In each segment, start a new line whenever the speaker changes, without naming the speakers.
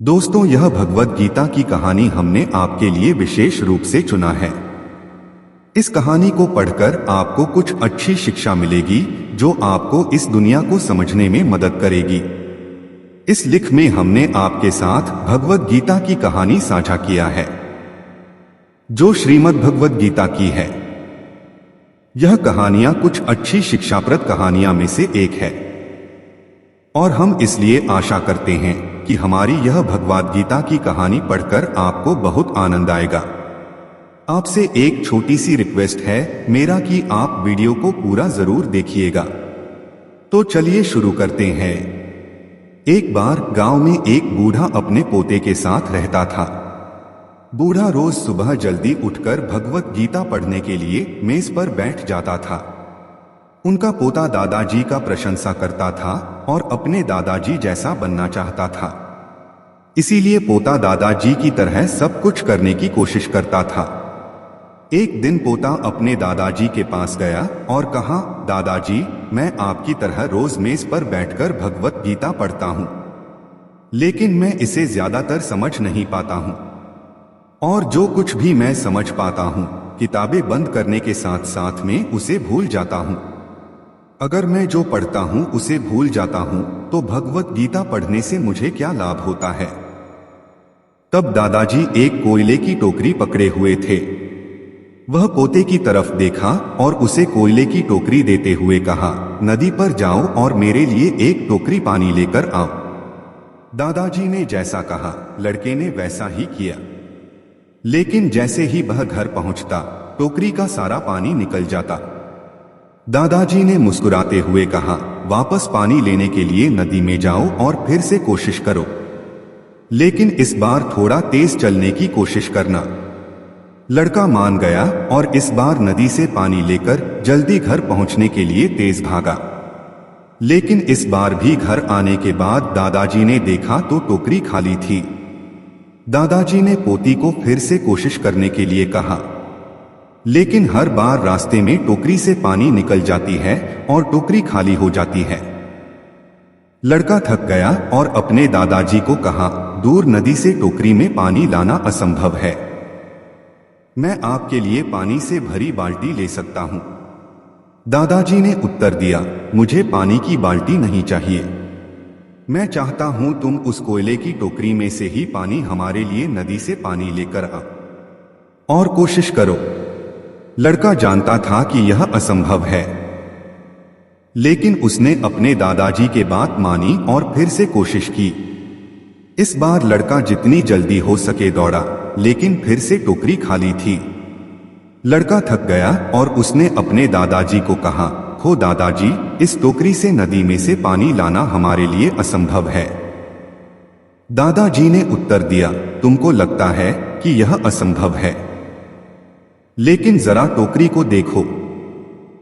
दोस्तों, यह भगवद गीता की कहानी हमने आपके लिए विशेष रूप से चुना है। इस कहानी को पढ़कर आपको कुछ अच्छी शिक्षा मिलेगी जो आपको इस दुनिया को समझने में मदद करेगी। इस लिख में हमने आपके साथ भगवद गीता की कहानी साझा किया है जो श्रीमद् भगवद गीता की है। यह कहानियां कुछ अच्छी शिक्षाप्रद कहानियां में से एक है और हम इसलिए आशा करते हैं कि हमारी यह भगवद गीता की कहानी पढ़कर आपको बहुत आनंद आएगा। आपसे एक छोटी सी रिक्वेस्ट है मेरा कि आप वीडियो को पूरा जरूर देखिएगा। तो चलिए शुरू करते हैं। एक बार गांव में एक बूढ़ा अपने पोते के साथ रहता था। बूढ़ा रोज सुबह जल्दी उठकर भगवद गीता पढ़ने के लिए मेज पर बैठ जाता था। उनका पोता दादाजी का प्रशंसा करता था और अपने दादाजी जैसा बनना चाहता था। इसीलिए पोता दादाजी की तरह सब कुछ करने की कोशिश करता था। एक दिन पोता अपने दादाजी के पास गया और कहा, दादाजी, मैं आपकी तरह रोज मेज पर बैठकर भगवद गीता पढ़ता हूँ, लेकिन मैं इसे ज्यादातर समझ नहीं पाता हूँ और जो कुछ भी मैं समझ पाता हूँ किताबें बंद करने के साथ साथ में उसे भूल जाता हूँ। अगर मैं जो पढ़ता हूँ उसे भूल जाता हूँ तो भगवद गीता पढ़ने से मुझे क्या लाभ होता है। तब दादाजी एक कोयले की टोकरी पकड़े हुए थे। वह पोते की तरफ देखा और उसे कोयले की टोकरी देते हुए कहा, नदी पर जाओ और मेरे लिए एक टोकरी पानी लेकर आओ। दादाजी ने जैसा कहा लड़के ने वैसा ही किया, लेकिन जैसे ही वह घर पहुंचता टोकरी का सारा पानी निकल जाता। दादाजी ने मुस्कुराते हुए कहा, वापस पानी लेने के लिए नदी में जाओ और फिर से कोशिश करो, लेकिन इस बार थोड़ा तेज चलने की कोशिश करना। लड़का मान गया और इस बार नदी से पानी लेकर जल्दी घर पहुंचने के लिए तेज भागा। लेकिन इस बार भी घर आने के बाद दादाजी ने देखा तो टोकरी खाली थी। दादाजी ने पोती को फिर से कोशिश करने के लिए कहा, लेकिन हर बार रास्ते में टोकरी से पानी निकल जाती है और टोकरी खाली हो जाती है। लड़का थक गया और अपने दादाजी को कहा, दूर नदी से टोकरी में पानी लाना असंभव है। मैं आपके लिए पानी से भरी बाल्टी ले सकता हूं। दादाजी ने उत्तर दिया, मुझे पानी की बाल्टी नहीं चाहिए। मैं चाहता हूं तुम उस कोयले की टोकरी में से ही पानी हमारे लिए नदी से पानी लेकर आ और कोशिश करो। लड़का जानता था कि यह असंभव है, लेकिन उसने अपने दादाजी के बात मानी और फिर से कोशिश की। इस बार लड़का जितनी जल्दी हो सके दौड़ा, लेकिन फिर से टोकरी खाली थी। लड़का थक गया और उसने अपने दादाजी को कहा, खो दादाजी, इस टोकरी से नदी में से पानी लाना हमारे लिए असंभव है। दादाजी ने उत्तर दिया, तुमको लगता है कि यह असंभव है, लेकिन जरा टोकरी को देखो।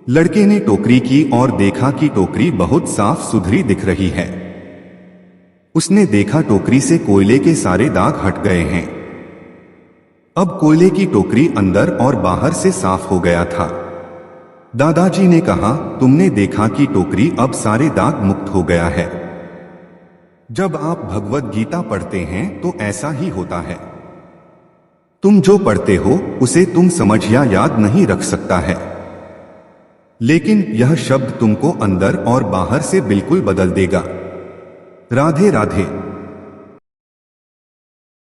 लड़के ने टोकरी की और देखा कि टोकरी बहुत साफ सुथरी दिख रही है। उसने देखा टोकरी से कोयले के सारे दाग हट गए हैं। अब कोयले की टोकरी अंदर और बाहर से साफ हो गया था। दादाजी ने कहा, तुमने देखा कि टोकरी अब सारे दाग मुक्त हो गया है। जब आप भगवद गीता पढ़ते हैं तो ऐसा ही होता है। तुम जो पढ़ते हो उसे तुम समझ या याद नहीं रख सकता है, लेकिन यह शब्द तुमको अंदर और बाहर से बिल्कुल बदल देगा। राधे राधे।